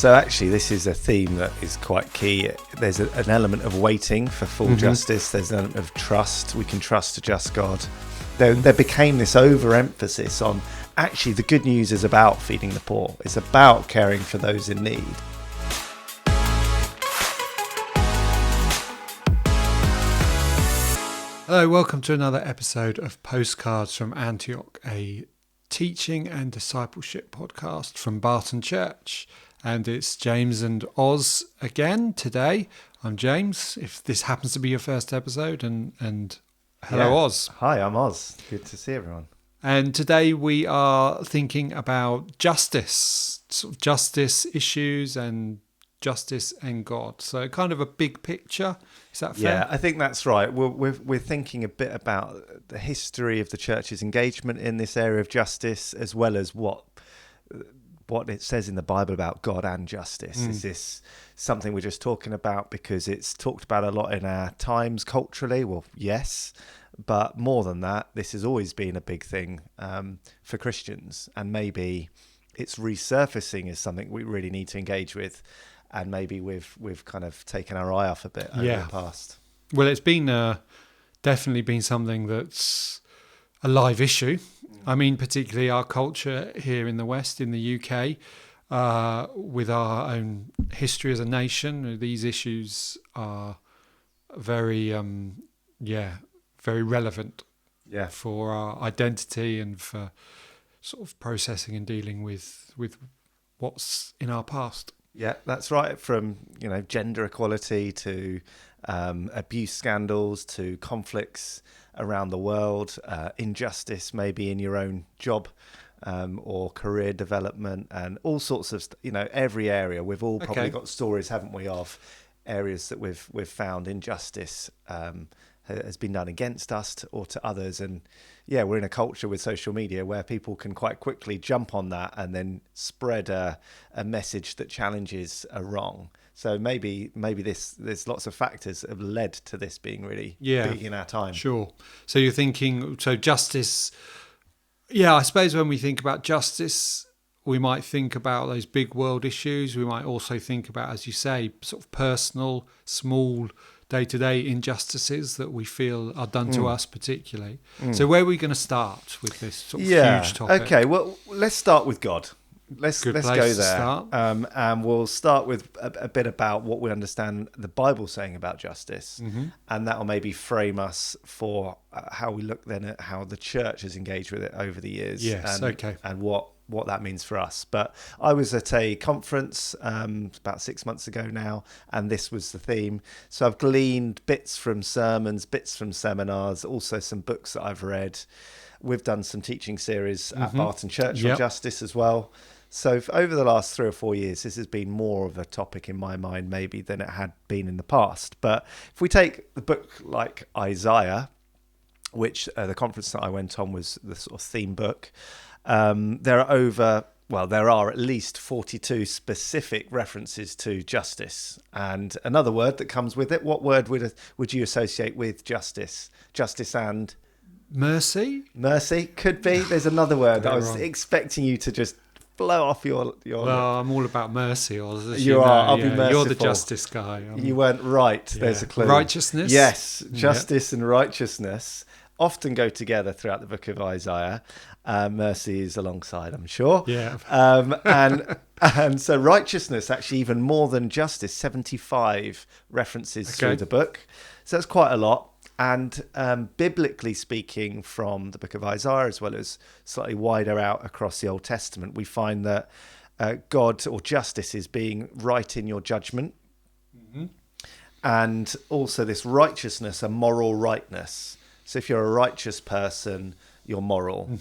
So actually, this is a theme that is quite key. There's an element of waiting for full justice. There's an element of trust. We can trust a just God. There became this overemphasis on actually the good news is about feeding the poor. It's about caring for those in need. Hello, welcome to another episode of Postcards from Antioch, a teaching and discipleship podcast from Barton Church. And it's James and Oz again today. I'm James, if this happens to be your first episode, and hello, Oz. Hi, I'm Oz. Good to see everyone. And today we are thinking about justice, sort of justice issues and justice and God. So kind of a big picture. Is that fair? Yeah, I think that's right. We're thinking a bit about the history of the church's engagement in this area of justice, as well as what it says in the Bible about God and justice. Is this something we're just talking about because it's talked about a lot in our times culturally? Well, yes. But more than that, this has always been a big thing for Christians. And maybe it's resurfacing as something we really need to engage with. And maybe we've kind of taken our eye off a bit over the past. Well, it's been definitely been something that's a live issue. I mean, particularly our culture here in the West, in the UK, with our own history as a nation. These issues are very, very relevant for our identity and for sort of processing and dealing with what's in our past. Yeah, that's right. From, gender equality to abuse scandals to conflicts around the world, injustice maybe in your own job or career development and all sorts of, every area. We've all probably got stories, haven't we, of areas that we've found injustice has been done against us or to others. And we're in a culture with social media where people can quite quickly jump on that and then spread a message that challenges a wrong. So maybe there's lots of factors that have led to this being really big in our time. Sure. So you're thinking, justice. Yeah, I suppose when we think about justice, we might think about those big world issues. We might also think about, as you say, sort of personal, small, day-to-day injustices that we feel are done to us particularly. So where are we going to start with this sort of huge topic? Okay, well, let's start with God. Let's go there. Start. And we'll start with a bit about what we understand the Bible saying about justice. And that will maybe frame us for how we look then at how the church has engaged with it over the years. Yes, and what that means for us. But I was at a conference about 6 months ago now, and this was the theme. So I've gleaned bits from sermons, bits from seminars, also some books that I've read. We've done some teaching series at Barton Church on justice as well. So over the last 3 or 4 years, this has been more of a topic in my mind maybe than it had been in the past. But if we take the book like Isaiah, which the conference that I went on was the sort of theme book, there are at least 42 specific references to justice. And another word that comes with it, what word would you associate with justice? Justice and? Mercy? Mercy, could be. There's another word. I was expecting you to just blow off your Well, I'm all about mercy. I'll be merciful. You're the justice guy. You weren't right. There's a clue. Righteousness? Yes, justice and righteousness often go together throughout the book of Isaiah. Mercy is alongside, I'm sure. Yeah. And so righteousness, actually even more than justice, 75 references through the book. So that's quite a lot. And biblically speaking, from the book of Isaiah, as well as slightly wider out across the Old Testament, we find that God or justice is being right in your judgment. And also this righteousness, a moral rightness. So if you're a righteous person, you're moral.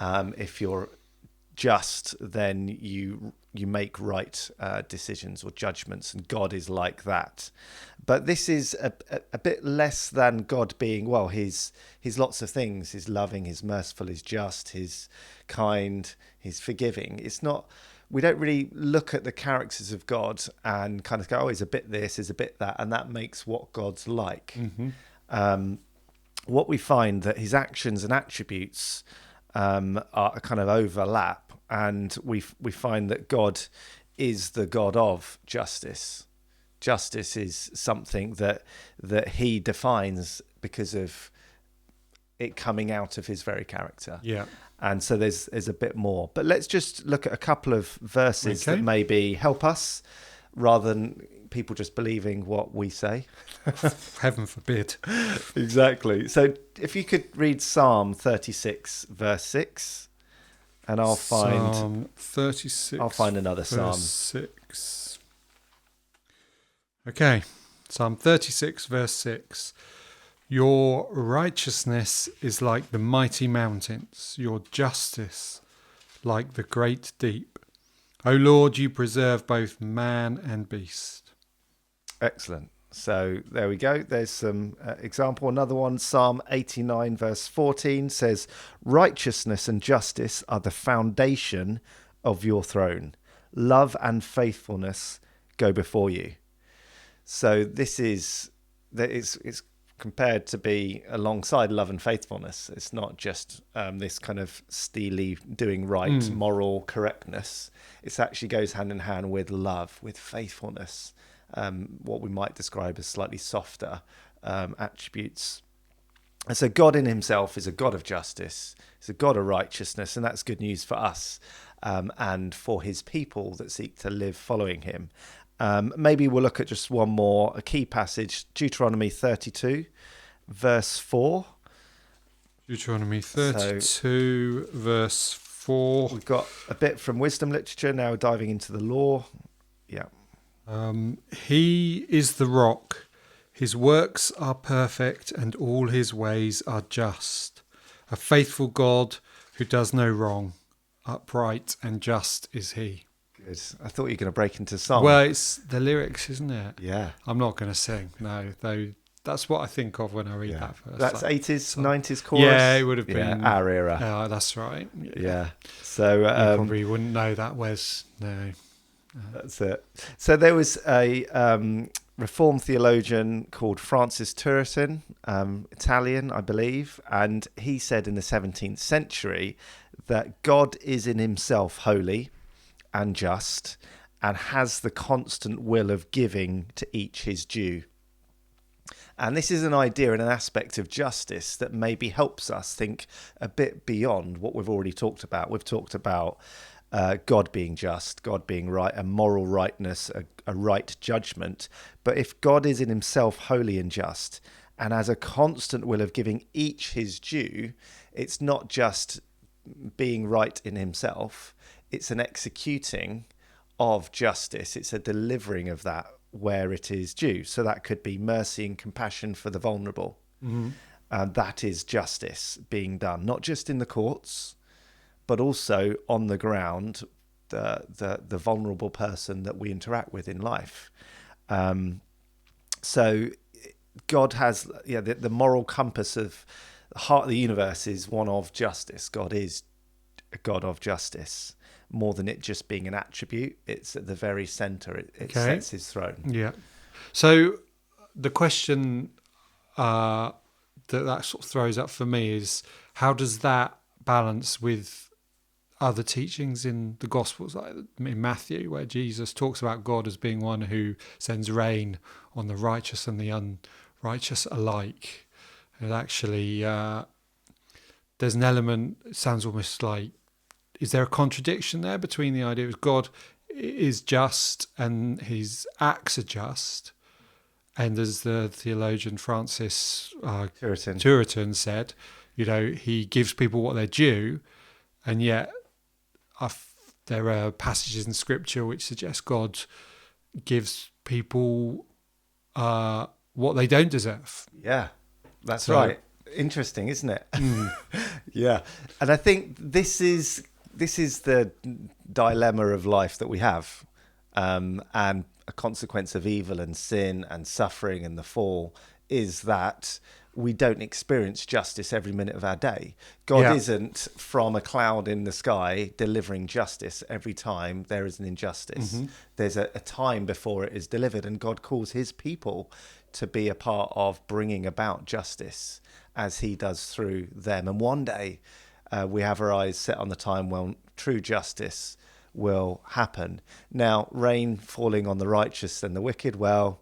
If you're just, then you make right decisions or judgments, and God is like that. But this is a bit less than God being, well, he's lots of things. He's loving, he's merciful, he's just, he's kind, he's forgiving. It's not, we don't really look at the characters of God and kind of go, oh, he's a bit this, he's a bit that, and that makes what God's like. What we find that his actions and attributes are kind of overlap, and we find that God is the God of justice. Justice is something that he defines because of it coming out of his very character. Yeah. And so there's a bit more. But let's just look at a couple of verses that maybe help us rather than people just believing what we say. Heaven forbid. Exactly. So if you could read Psalm 36, verse 6, and I'll find Psalm 36. I'll find another psalm. 6. Okay. Psalm 36, verse 6. Your righteousness is like the mighty mountains, your justice like the great deep. O Lord, you preserve both man and beast. Excellent. So there we go. There's some example. Another one, Psalm 89, verse 14 says, righteousness and justice are the foundation of your throne. Love and faithfulness go before you. So this is that it's compared to be alongside love and faithfulness. It's not just this kind of steely doing right, moral correctness. It actually goes hand in hand with love, with faithfulness, what we might describe as slightly softer attributes. And so God in himself is a God of justice. He's a God of righteousness, and that's good news for us and for his people that seek to live following him. Maybe we'll look at just one more, a key passage, Deuteronomy 32, verse 4. Deuteronomy 32, verse 4. We've got a bit from wisdom literature, now diving into the law. Yeah. He is the rock. His works are perfect and all his ways are just. A faithful God who does no wrong. Upright and just is he. Good. I thought you were going to break into song. Well, it's the lyrics, isn't it? Yeah. I'm not going to sing, no. Though that's what I think of when I read that first. That's like, 80s, 90s chorus? Yeah, it would have been. Our era. That's right. Yeah. So you probably wouldn't know that, Wes. No. That's it. So there was a Reformed theologian called Francis Turretin, Italian, I believe, and he said in the 17th century that God is in himself holy and just and has the constant will of giving to each his due. And this is an idea and an aspect of justice that maybe helps us think a bit beyond what we've already talked about. We've talked about God being just, God being right, a moral rightness, a right judgment. But if God is in himself holy and just and has a constant will of giving each his due, it's not just being right in himself, it's an executing of justice. It's a delivering of that where it is due. So that could be mercy and compassion for the vulnerable. Mm-hmm. That is justice being done, not just in the courts, but also on the ground, the vulnerable person that we interact with in life. So God has the moral compass of the heart of the universe is one of justice. God is a God of justice. More than it just being an attribute, it's at the very center. It sets his throne. Yeah. So the question that sort of throws up for me is, how does that balance with other teachings in the Gospels, like in Matthew, where Jesus talks about God as being one who sends rain on the righteous and the unrighteous alike? And actually, there's an element, it sounds almost like, is there a contradiction there between the idea of God is just and his acts are just? And as the theologian Francis Turretin said, he gives people what they're due, and yet there are passages in Scripture which suggest God gives people what they don't deserve. Yeah, that's right. Interesting, isn't it? Yeah, and I think this is the dilemma of life that we have, and a consequence of evil and sin and suffering and the fall is that we don't experience justice every minute of our day. God isn't from a cloud in the sky delivering justice every time there is an injustice. Mm-hmm. There's a time before it is delivered, and God calls his people to be a part of bringing about justice as he does through them. And one day we have our eyes set on the time when true justice will happen. Now, rain falling on the righteous and the wicked, well,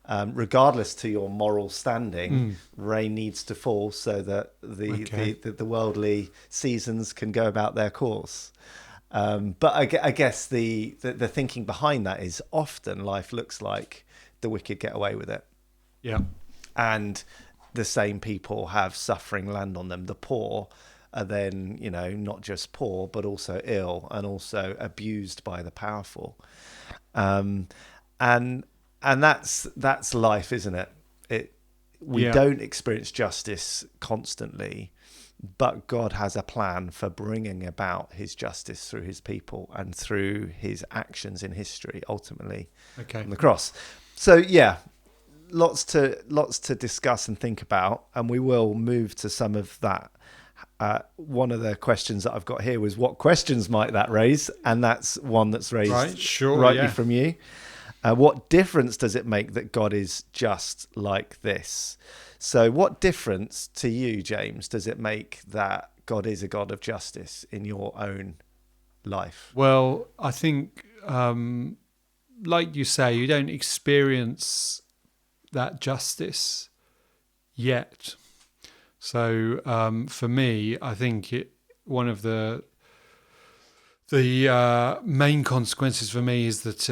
regardless to your moral standing, rain needs to fall so that the worldly seasons can go about their course. But I guess the thinking behind that is often life looks like the wicked get away with it. Yeah. And the same people have suffering land on them. The poor are then, not just poor, but also ill and also abused by the powerful. And that's life, isn't it? We don't experience justice constantly, but God has a plan for bringing about his justice through his people and through his actions in history, ultimately on the cross. So lots to discuss and think about, and we will move to some of that. One of the questions that I've got here was, what questions might that raise? And that's one that's raised rightly from you. What difference does it make that God is just like this? So what difference to you, James, does it make that God is a God of justice in your own life? Well, I think, like you say, you don't experience that justice yet. So for me, I think one of the main consequences for me is that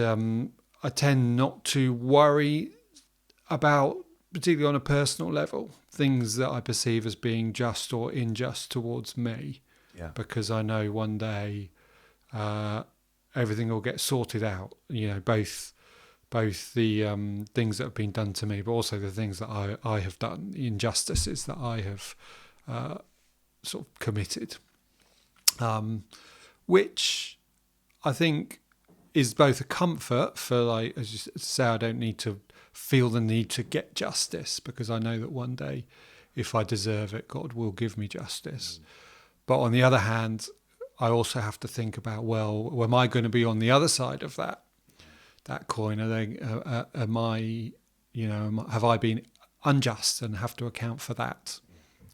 I tend not to worry about, particularly on a personal level, things that I perceive as being just or unjust towards me, because I know one day everything will get sorted out. Both the things that have been done to me, but also the things that I have done, the injustices that I have sort of committed, which I think is both a comfort for, like, as you say, I don't need to feel the need to get justice, because I know that one day, if I deserve it, God will give me justice. But on the other hand, I also have to think about, well, am I going to be on the other side of that coin? Am I, have I been unjust and have to account for that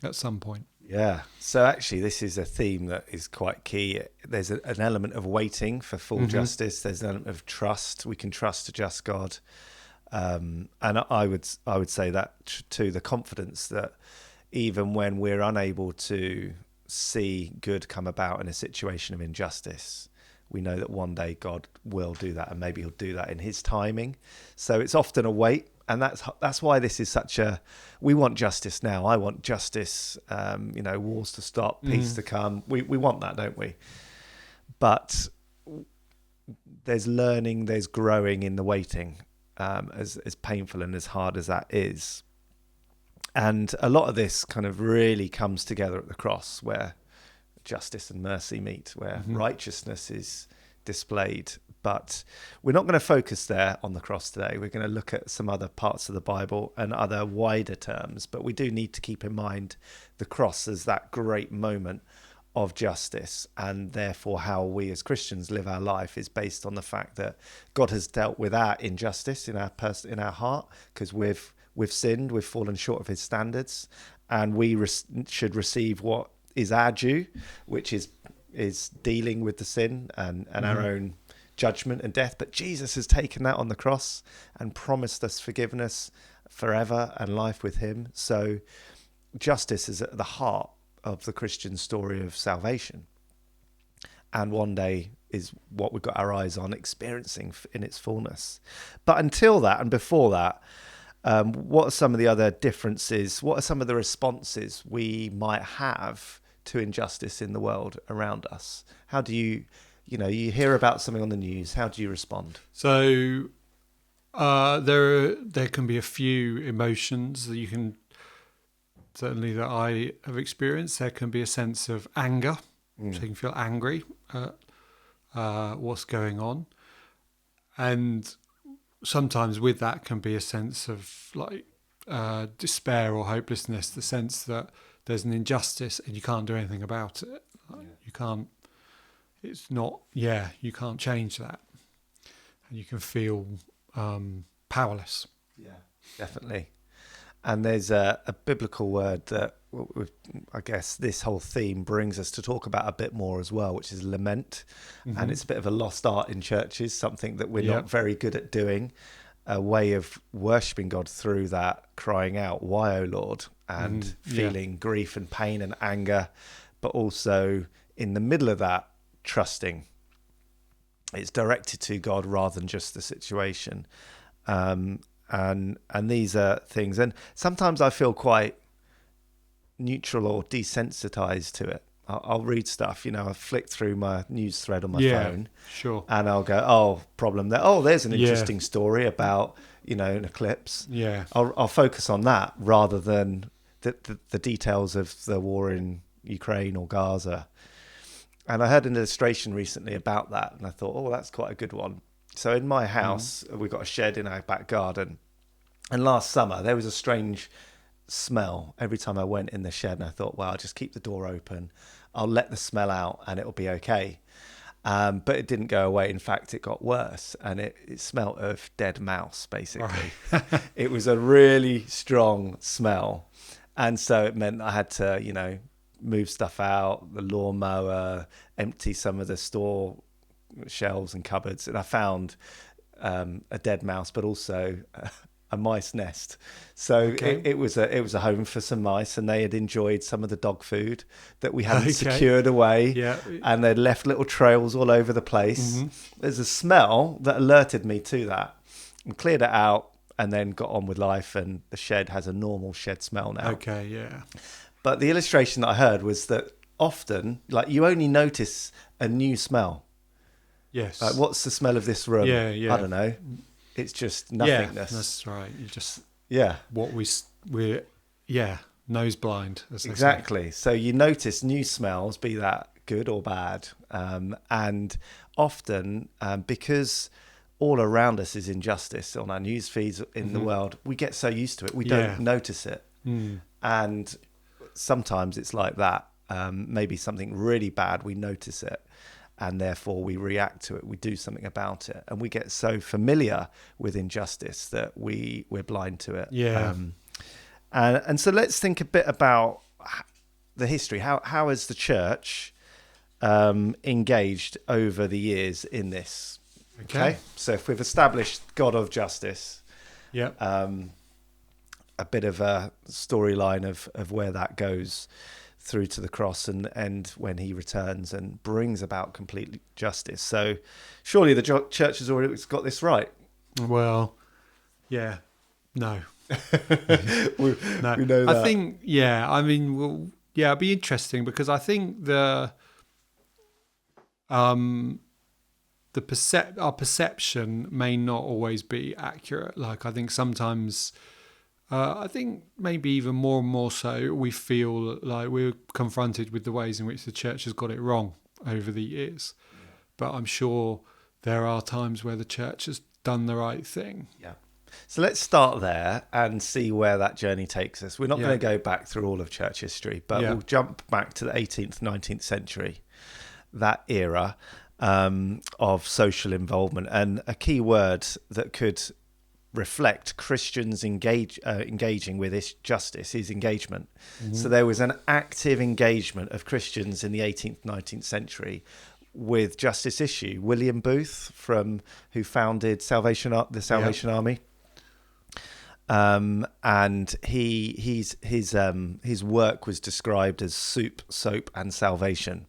at some point? Yeah. So actually, this is a theme that is quite key. There's an element of waiting for full justice. There's an element of trust. We can trust a just God. And I would say that too, the confidence that even when we're unable to see good come about in a situation of injustice, we know that one day God will do that, and maybe he'll do that in his timing. So it's often a wait. And that's why this is we want justice now. I want justice, wars to stop, peace to come. We want that, don't we? But there's learning, there's growing in the waiting, as painful and as hard as that is. And a lot of this kind of really comes together at the cross, where justice and mercy meet, where righteousness is displayed. But we're not going to focus there on the cross today. We're going to look at some other parts of the Bible and other wider terms. But we do need to keep in mind the cross as that great moment of justice, and therefore how we as Christians live our life is based on the fact that God has dealt with our injustice in our heart, because we've sinned, we've fallen short of his standards, and we should receive what is our due, which is dealing with the sin and our own judgment and death. But Jesus has taken that on the cross and promised us forgiveness forever and life with him. So justice is at the heart of the Christian story of salvation, and one day is what we've got our eyes on experiencing in its fullness. But until that and before that, what are some of the other differences? What are some of the responses we might have to injustice in the world around us? How do you hear about something on the news, how do you respond? So there can be a few emotions that you can, certainly that I have experienced. There can be a sense of anger, so you can feel angry at what's going on. And sometimes with that can be a sense of despair or hopelessness, the sense that there's an injustice and you can't do anything about it. You can't, you can't change that. And you can feel powerless. Yeah, definitely. And there's a biblical word that I guess this whole theme brings us to talk about a bit more as well, which is lament. And it's a bit of a lost art in churches, something that we're not very good at doing, a way of worshipping God through that, crying out, "Why, O Lord?" and feeling grief and pain and anger, but also in the middle of that, trusting. It's directed to God rather than just the situation. And these are things, and sometimes I feel quite neutral or desensitized to it. I'll read stuff, I flick through my news thread on my phone, sure, and I'll go, "Oh, problem there. Oh, there's an interesting story about an eclipse." Yeah, I'll focus on that rather than the details of the war in Ukraine or Gaza. And I heard an illustration recently about that, and I thought, "Oh, that's quite a good one." So in my house, we've got a shed in our back garden. And last summer, there was a strange smell every time I went in the shed. And I thought, well, I'll just keep the door open. I'll let the smell out and it'll be okay. But it didn't go away. In fact, it got worse. And it smelled of dead mouse, basically. Right. It was a really strong smell. And so it meant I had to, move stuff out, the lawnmower, empty some of the store shelves and cupboards. And I found a dead mouse, but also a mice nest. So it was a home for some mice, and they had enjoyed some of the dog food that we hadn't secured away. Yeah. And they'd left little trails all over the place. There's a smell that alerted me to that, and cleared it out, and then got on with life. And the shed has a normal shed smell now. Okay, yeah. But the illustration that I heard was that often, like, you only notice a new smell. Yes. Like, what's the smell of this room? Yeah. I don't know. It's just nothingness. Yeah, that's right. You just what we're nose blind. Exactly. So you notice new smells, be that good or bad, and often because all around us is injustice on our news feeds in the world, we get so used to it we don't notice it. And sometimes it's like that. Maybe something really bad, we notice it. And therefore we react to it. We do something about it, and we get so familiar with injustice that we're blind to it. Yeah. And so let's think a bit about the history. How has the church engaged over the years in this? Okay. So if we've established God of justice, a bit of a storyline of where that goes through to the cross and when he returns and brings about complete justice. So surely the church has already got this right. Well, yeah, no. we know that. I think, it'd be interesting because I think our perception may not always be accurate. Like, I think sometimes, I think maybe even more and more so, we feel like we're confronted with the ways in which the church has got it wrong over the years. Yeah. But I'm sure there are times where the church has done the right thing. Yeah. So let's start there and see where that journey takes us. We're not going to go back through all of church history, but we'll jump back to the 18th, 19th century, that era of social involvement. And a key word that could reflect Christians engaging with this justice is engagement. So there was an active engagement of Christians in the 18th, 19th century with justice issue. William Booth, who founded the Salvation Army, and his work was described as soup, soap, and salvation,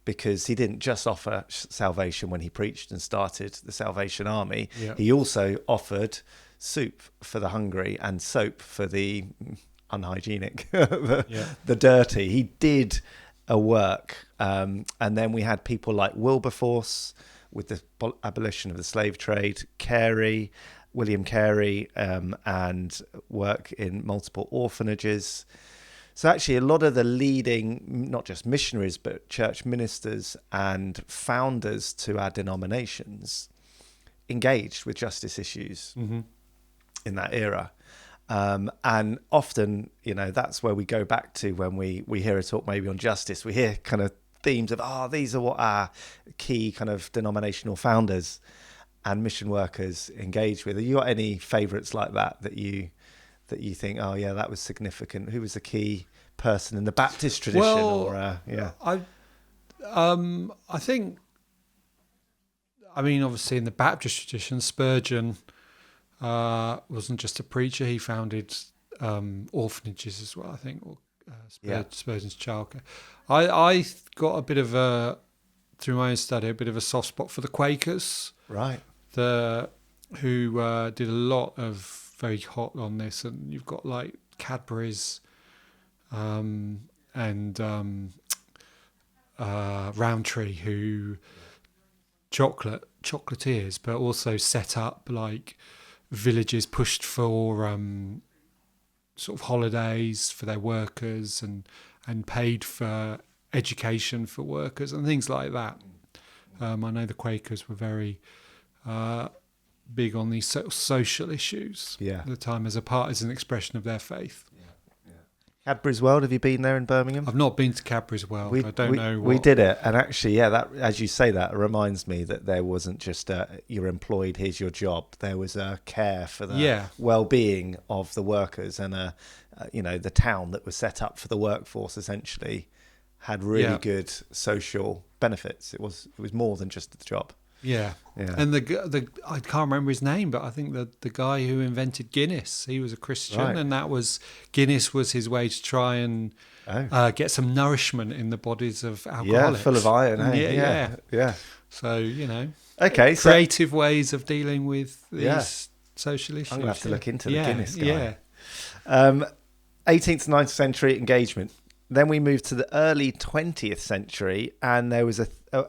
because he didn't just offer salvation when he preached and started the Salvation Army. Yeah. He also offered soup for the hungry and soap for the unhygienic, the dirty. He did a work. And then we had people like Wilberforce with the abolition of the slave trade, William Carey, and work in multiple orphanages. So actually a lot of the leading, not just missionaries, but church ministers and founders to our denominations engaged with justice issues in that era. And often, that's where we go back to when we hear a talk maybe on justice. We hear kind of themes of, these are what our key kind of denominational founders and mission workers engage with. Have you got any favourites like that you that you think, oh yeah, that was significant? Who was a key person in the Baptist tradition? Well, I think, I mean, obviously in the Baptist tradition, Spurgeon wasn't just a preacher. He founded orphanages as well, I think, or Spurgeon's childcare. I got a bit of through my own study, a bit of a soft spot for the Quakers. Right. Who did a lot of very hot on this. And you've got like Cadbury's and Roundtree, who chocolatiers, but also set up like villages pushed for sort of holidays for their workers and paid for education for workers and things like that. I know the Quakers were very big on these social issues at the time as an expression of their faith. Cadbury's World, have you been there in Birmingham? I've not been to Cadbury's World. I don't know. We did it, and actually, that, as you say, that reminds me that there wasn't just you're employed, here's your job. There was a care for the well-being of the workers, and the town that was set up for the workforce essentially had really good social benefits. It was more than just the job. Yeah. And the I can't remember his name, but I think the guy who invented Guinness, he was a Christian, and Guinness was his way to try and get some nourishment in the bodies of alcoholics. Yeah, full of iron. Yeah. So okay, creative ways of dealing with these social issues. I'm gonna have to look into the Guinness guy. Yeah. 18th to 19th century engagement. Then we moved to the early 20th century, and there was a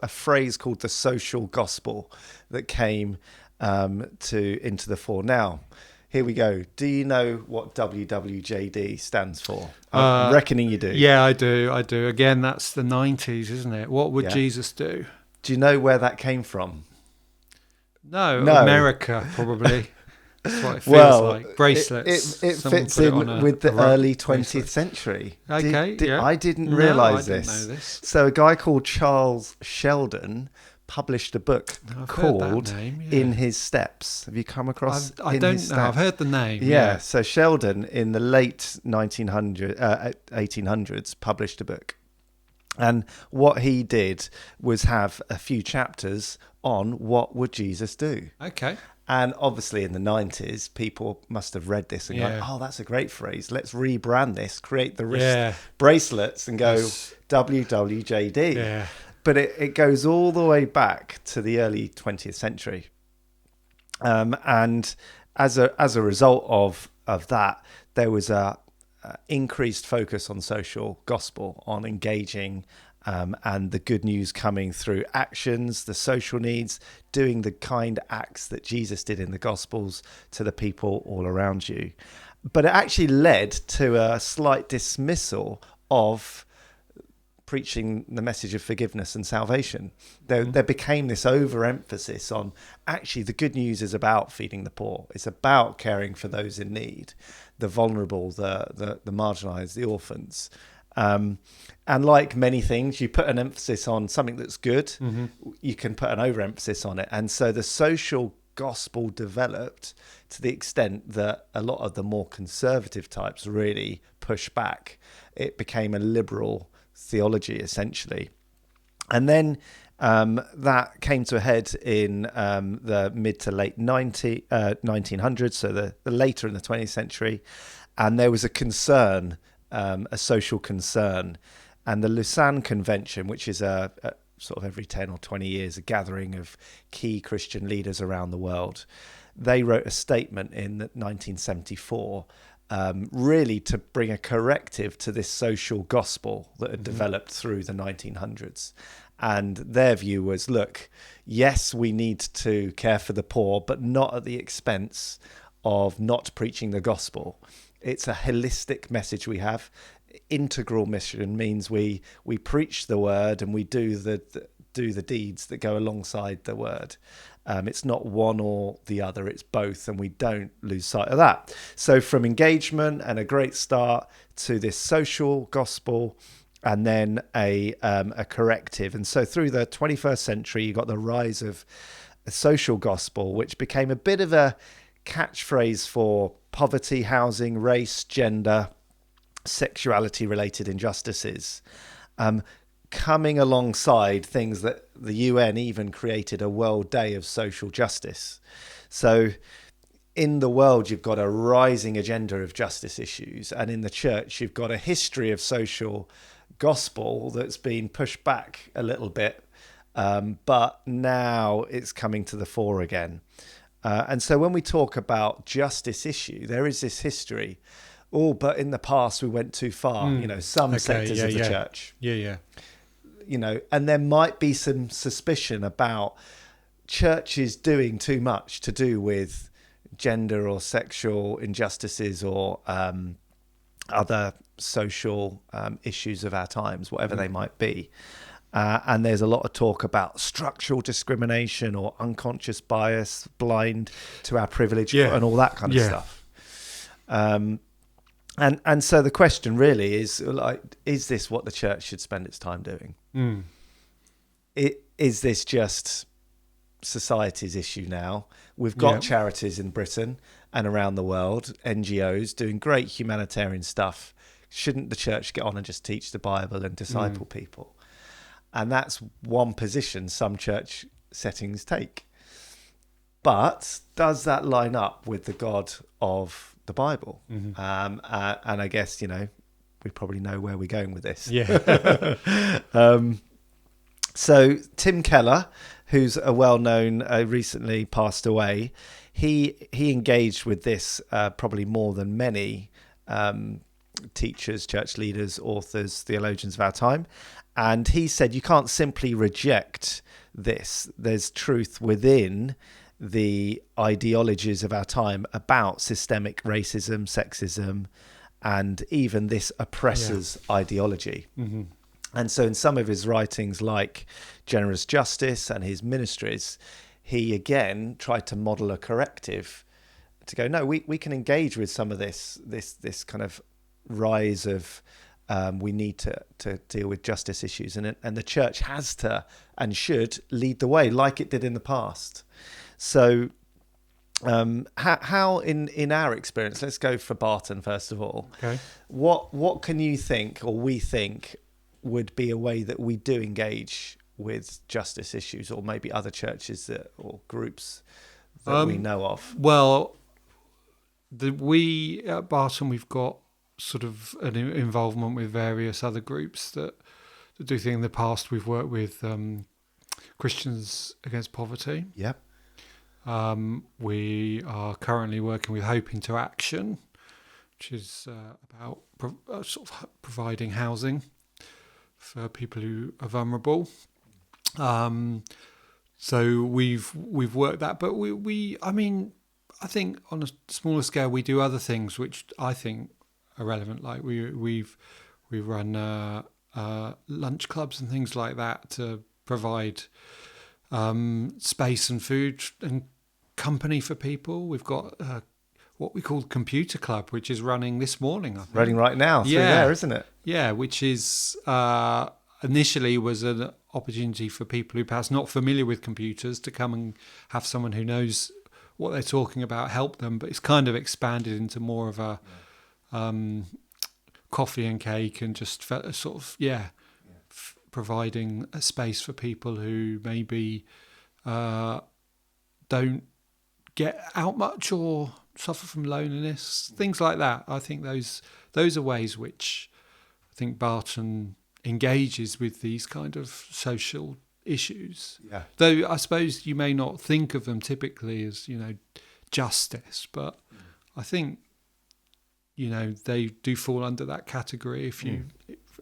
phrase called the social gospel that came into the fore. Now, here we go. Do you know what WWJD stands for? I'm reckoning you do. Yeah, I do. Again, that's the 90s, isn't it? What would Jesus do? Do you know where that came from? No. America, probably. That's what it feels like. Bracelets. It fits in with the early 20th century. Okay, I didn't realise this. Know this. So a guy called Charles Sheldon published a book called In His Steps. Have you come across I don't know. I've heard the name. Yeah. So Sheldon in the late 1800s published a book. And what he did was have a few chapters on what would Jesus do. Okay. And obviously in the 90s, people must have read this and gone, oh, that's a great phrase. Let's rebrand this, create the wrist bracelets and go WWJD. Yeah. But it goes all the way back to the early 20th century. And as a result of that, there was a increased focus on social gospel, on engaging and the good news coming through actions, the social needs, doing the kind acts that Jesus did in the Gospels to the people all around you. But it actually led to a slight dismissal of preaching the message of forgiveness and salvation. There became this overemphasis on actually the good news is about feeding the poor. It's about caring for those in need, the vulnerable, the marginalized, the orphans. And like many things, you put an emphasis on something that's good, you can put an overemphasis on it. And so the social gospel developed to the extent that a lot of the more conservative types really pushed back. It became a liberal theology, essentially. And then that came to a head in the mid to late 1900s, so the later in the 20th century. And there was a concern, a social concern. And the Lausanne Convention, which is a sort of every 10 or 20 years, a gathering of key Christian leaders around the world, they wrote a statement in 1974 really to bring a corrective to this social gospel that had developed through the 1900s. And their view was, look, yes, we need to care for the poor, but not at the expense of not preaching the gospel. It's a holistic message we have. Integral mission means we preach the word and we do the deeds that go alongside the word. It's not one or the other, it's both, and we don't lose sight of that. So from engagement and a great start to this social gospel, and then a corrective. And so through the 21st century, you got the rise of a social gospel, which became a bit of a catchphrase for poverty, housing, race, gender, sexuality-related injustices, coming alongside things that the UN even created a World Day of Social Justice. So in the world, you've got a rising agenda of justice issues, and in the church, you've got a history of social gospel that's been pushed back a little bit, but now it's coming to the fore again. And so when we talk about justice issue, there is this history. Oh, but in the past we went too far. Some sectors of the church. Yeah. And there might be some suspicion about churches doing too much to do with gender or sexual injustices or other social issues of our times, whatever they might be. And there's a lot of talk about structural discrimination or unconscious bias, blind to our privilege, and all that kind of stuff. And so the question really is, is this what the church should spend its time doing? Is this just society's issue now? We've got charities in Britain and around the world, NGOs doing great humanitarian stuff. Shouldn't the church get on and just teach the Bible and disciple people? And that's one position some church settings take. But does that line up with the God of the Bible? And I guess, we probably know where we're going with this. So Tim Keller, who's a well-known, recently passed away, he engaged with this probably more than many teachers, church leaders, authors, theologians of our time. And he said you can't simply reject this. There's truth within the ideologies of our time about systemic racism, sexism, and even this oppressor's ideology. And so in some of his writings, like Generous Justice and his ministries, he again tried to model a corrective to go, no, we can engage with some of this kind of rise of we need to deal with justice issues, and the church has to and should lead the way like it did in the past. So how in our experience, let's go for Barton first of all. Okay. What can you think, or we think, would be a way that we do engage with justice issues, or maybe other churches or groups that we know of? Well, we at Barton, we've got sort of an involvement with various other groups that do things. In the past, we've worked with Christians Against Poverty. Yep. We are currently working with Hope into Action, which is about sort of providing housing for people who are vulnerable. So we've worked that, but I think on a smaller scale we do other things which I think are relevant. Like we run lunch clubs and things like that to provide space and food and company for people. We've got what we call Computer Club, which is running this morning, I think. Running right now through there, isn't it? Yeah, which is initially was an opportunity for people who perhaps not familiar with computers to come and have someone who knows what they're talking about help them, but it's kind of expanded into more of a coffee and cake and just sort of providing a space for people who maybe don't get out much or suffer from loneliness, things like that. I think those are ways which I think Barton engages with these kind of social issues. Yeah. Though I suppose you may not think of them typically as, justice, but I think, they do fall under that category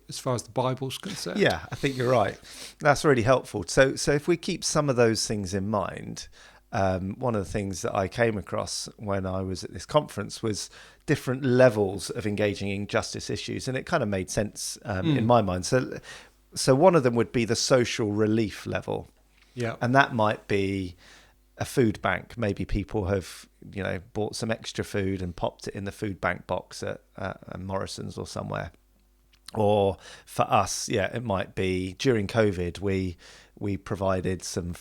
as far as the Bible's concerned. Yeah, I think you're right. That's really helpful. So if we keep some of those things in mind, one of the things that I came across when I was at this conference was different levels of engaging in justice issues, and it kind of made sense in my mind. So one of them would be the social relief level. Yeah. And that might be a food bank. Maybe people have, bought some extra food and popped it in the food bank box at Morrison's or somewhere. Or for us, it might be during COVID, we we provided some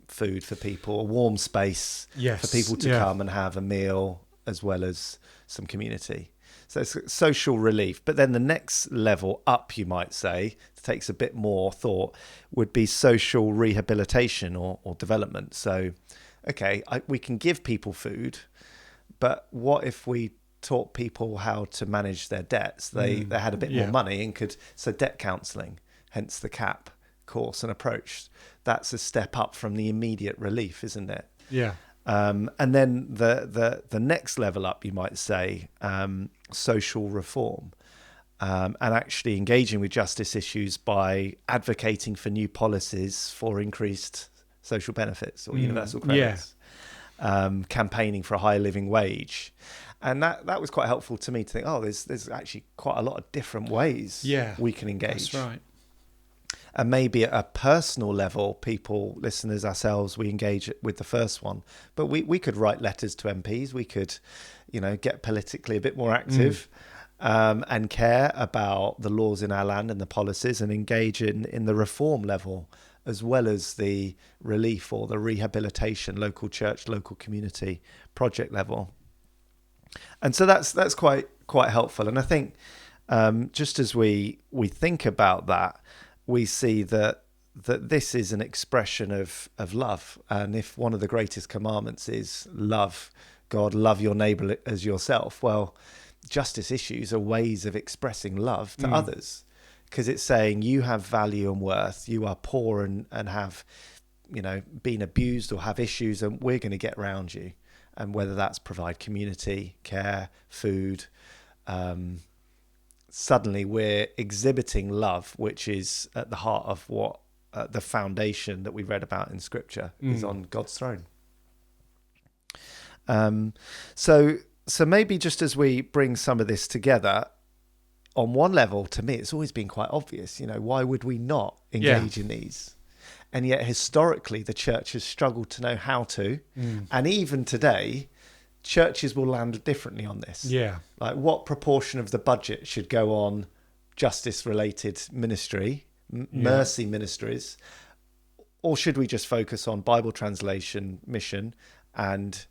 food for people, a warm space Yes. for people to come and have a meal, as well as some community. So it's social relief. But then the next level up, you might say, takes a bit more thought, would be social rehabilitation or development. So, okay, we can give people food, but what if we taught people how to manage their debts? They had a bit more money and so debt counselling, hence the CAP course and approach. That's a step up from the immediate relief, isn't it? Yeah. And then the next level up, you might say, social reform, and actually engaging with justice issues by advocating for new policies for increased social benefits or universal credits, campaigning for a higher living wage. And that was quite helpful to me to think, there's actually quite a lot of different ways we can engage. That's right. And maybe at a personal level, people, listeners, ourselves, we engage with the first one. But we could write letters to MPs. We could, get politically a bit more active and care about the laws in our land and the policies, and engage in the reform level, as well as the relief or the rehabilitation, local church, local community project level. And so that's quite helpful. And I think just as we think about that, we see that this is an expression of love. And if one of the greatest commandments is love God, love your neighbour as yourself, well, justice issues are ways of expressing love to others, because it's saying you have value and worth, you are poor and have, been abused or have issues, and we're going to get around you. And whether that's provide community, care, food, suddenly we're exhibiting love, which is at the heart of what the foundation that we read about in Scripture is on God's throne. So maybe just as we bring some of this together, on one level, to me, it's always been quite obvious. Why would we not engage in these? And yet historically, the church has struggled to know how to. And even today, churches will land differently on this. Yeah. Like, what proportion of the budget should go on justice-related ministry, mercy ministries, or should we just focus on Bible translation mission and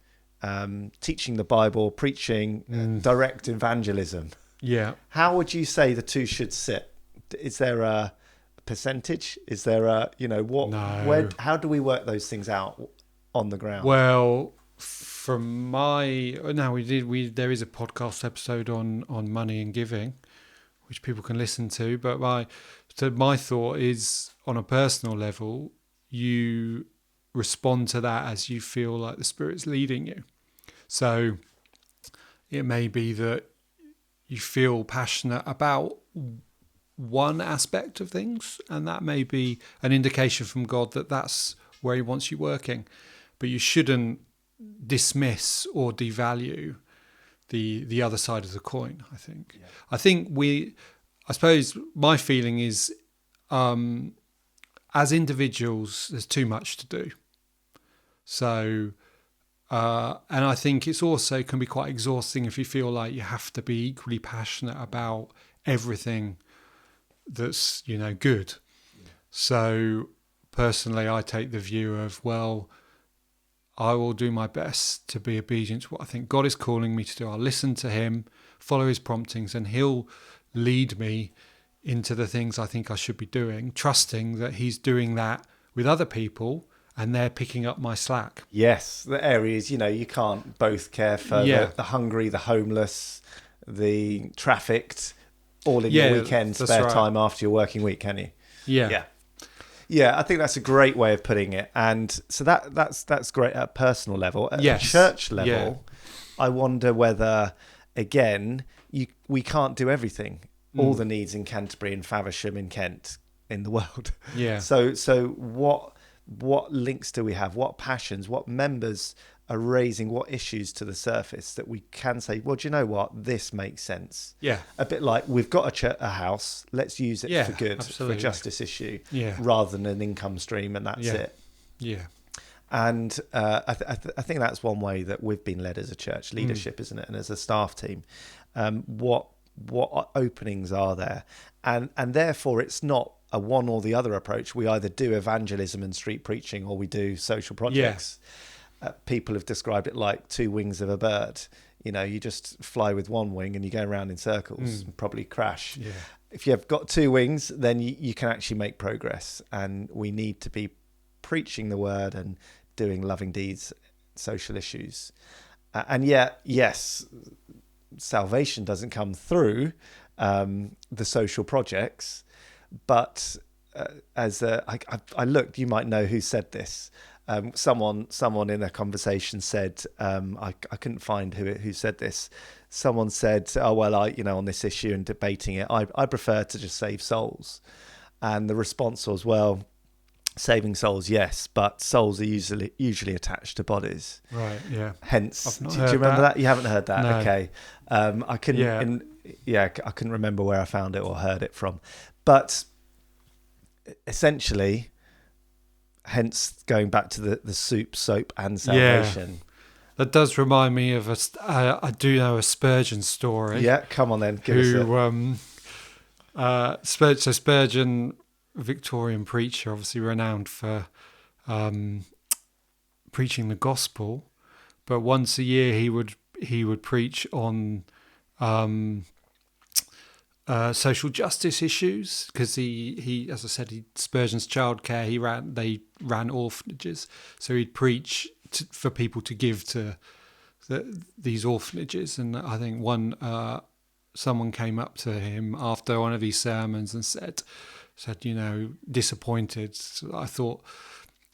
teaching the Bible, preaching, direct evangelism? Yeah. How would you say the two should sit? Is there a percentage? Is there a, what? No. How do we work those things out on the ground? Well, there is a podcast episode on money and giving, which people can listen to. But my thought is, on a personal level, you respond to that as you feel like the Spirit's leading you. So it may be that you feel passionate about one aspect of things, and that may be an indication from God that that's where He wants you working. But you shouldn't dismiss or devalue the other side of the coin, I think. Yeah. I suppose my feeling is, as individuals, there's too much to do. So, and I think it's also can be quite exhausting if you feel like you have to be equally passionate about everything that's, good. Yeah. So personally, I take the view of, I will do my best to be obedient to what I think God is calling me to do. I'll listen to Him, follow His promptings, and He'll lead me into the things I think I should be doing, trusting that He's doing that with other people and they're picking up my slack. Yes, the areas, you can't both care for the hungry, the homeless, the trafficked, all in your weekend spare time after your working week, can you? Yeah. Yeah, I think that's a great way of putting it. And so that's great at a personal level. At a church level, I wonder whether, again, we can't do everything. All the needs in Canterbury and Faversham in Kent in the world. Yeah. So what links do we have? What passions? What members are raising what issues to the surface that we can say, well, do you know what? This makes sense. Yeah. A bit like, we've got a house, let's use it for good, absolutely. For a justice issue, rather than an income stream, and that's it. Yeah. And I think that's one way that we've been led as a church leadership, isn't it? And as a staff team, what openings are there? And therefore, it's not a one or the other approach. We either do evangelism and street preaching, or we do social projects. People have described it like two wings of a bird. You know, you just fly with one wing and you go around in circles and probably crash. Yeah. If you've got two wings, then you can actually make progress. And we need to be preaching the word and doing loving deeds, social issues. And yet, yes, salvation doesn't come through the social projects. But I looked, you might know who said this. Someone in a conversation said, I couldn't find who said this. Someone said, "Oh well, on this issue and debating it, I prefer to just save souls." And the response was, "Well, saving souls, yes, but souls are usually attached to bodies." Right. Yeah. Hence, do you remember that? You haven't heard that? No. Okay. I couldn't. I couldn't remember where I found it or heard it from, but essentially. Hence, going back to the soup, soap, and salvation. Yeah. That does remind me of I do know a Spurgeon story. Yeah, come on then. Give us it. So Spurgeon, Victorian preacher, obviously renowned for preaching the gospel, but once a year he would preach on social justice issues, because he as I said, Spurgeon's childcare, they ran orphanages, so he'd preach for people to give to these orphanages. And I think someone came up to him after one of these sermons and said, disappointed. I thought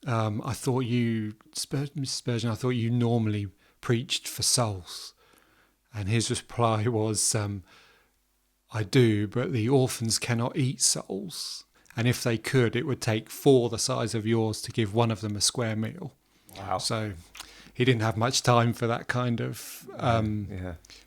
you, Mr. Spurgeon, I thought you normally preached for souls. And his reply was, I do, but the orphans cannot eat souls. And if they could, it would take 4 the size of yours to give one of them a square meal. Wow. So he didn't have much time for that kind of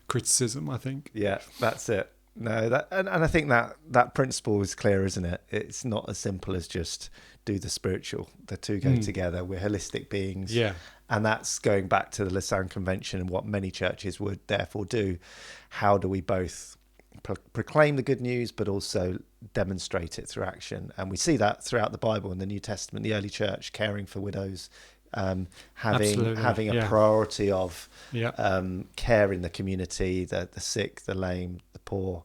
criticism, I think. Yeah, that's it. No, and I think that principle is clear, isn't it? It's not as simple as just do the spiritual. The two go together. We're holistic beings. Yeah. And that's going back to the Lausanne Convention and what many churches would therefore do. How do we both proclaim the good news, but also demonstrate it through action? And we see that throughout the Bible, in the New Testament, the early church caring for widows, having a priority of care in the community, the sick, the lame, the poor,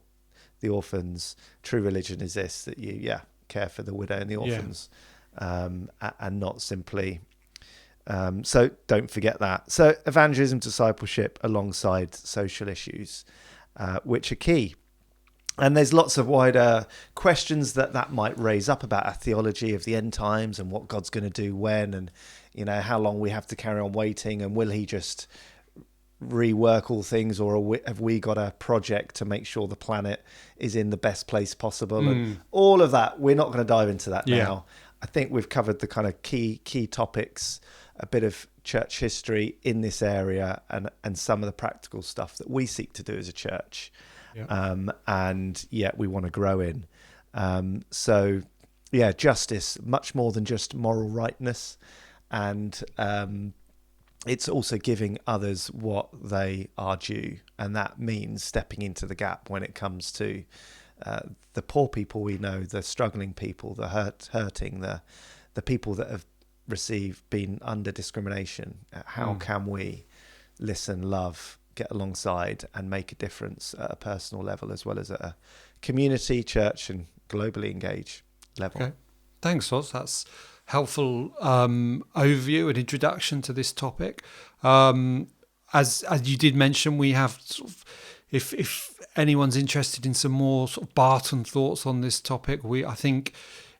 the orphans. True religion is this, that you care for the widow and the orphans, and not simply so don't forget that. So evangelism, discipleship alongside social issues, which are key. And there's lots of wider questions that might raise up about our theology of the end times and what God's going to do when, and how long we have to carry on waiting, and will he just rework all things, or have we got a project to make sure the planet is in the best place possible? And all of that, we're not going to dive into that now. I think we've covered the kind of key topics, a bit of church history in this area, and some of the practical stuff that we seek to do as a church. And yet we want to grow in. Justice, much more than just moral rightness. And it's also giving others what they are due. And that means stepping into the gap when it comes to the poor people we know, the struggling people, the hurting, the people that have been under discrimination. How can we listen, love, get alongside and make a difference at a personal level, as well as at a community, church and globally engaged level? Okay. Thanks, Oz. That's helpful overview and introduction to this topic. As you did mention, we have if anyone's interested in some more sort of Barton thoughts on this topic, I think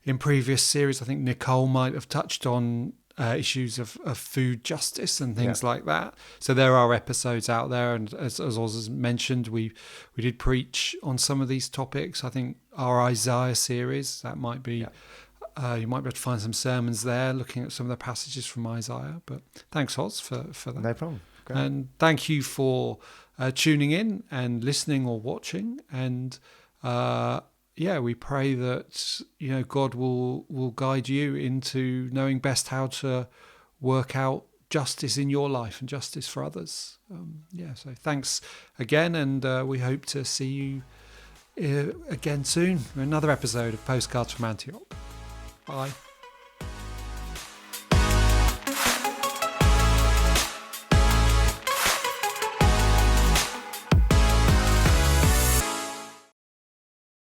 in previous series, I think Nicole might have touched on issues of food justice and things like that. So there are episodes out there, and as Oz has mentioned, we did preach on some of these topics. I think our Isaiah series, that might be you might be able to find some sermons there looking at some of the passages from Isaiah. But thanks, Oz, for that. No problem. Great. And thank you for tuning in and listening or watching. And we pray that God will guide you into knowing best how to work out justice in your life and justice for others. So thanks again, and we hope to see you again soon for another episode of Postcards from Antioch. Bye.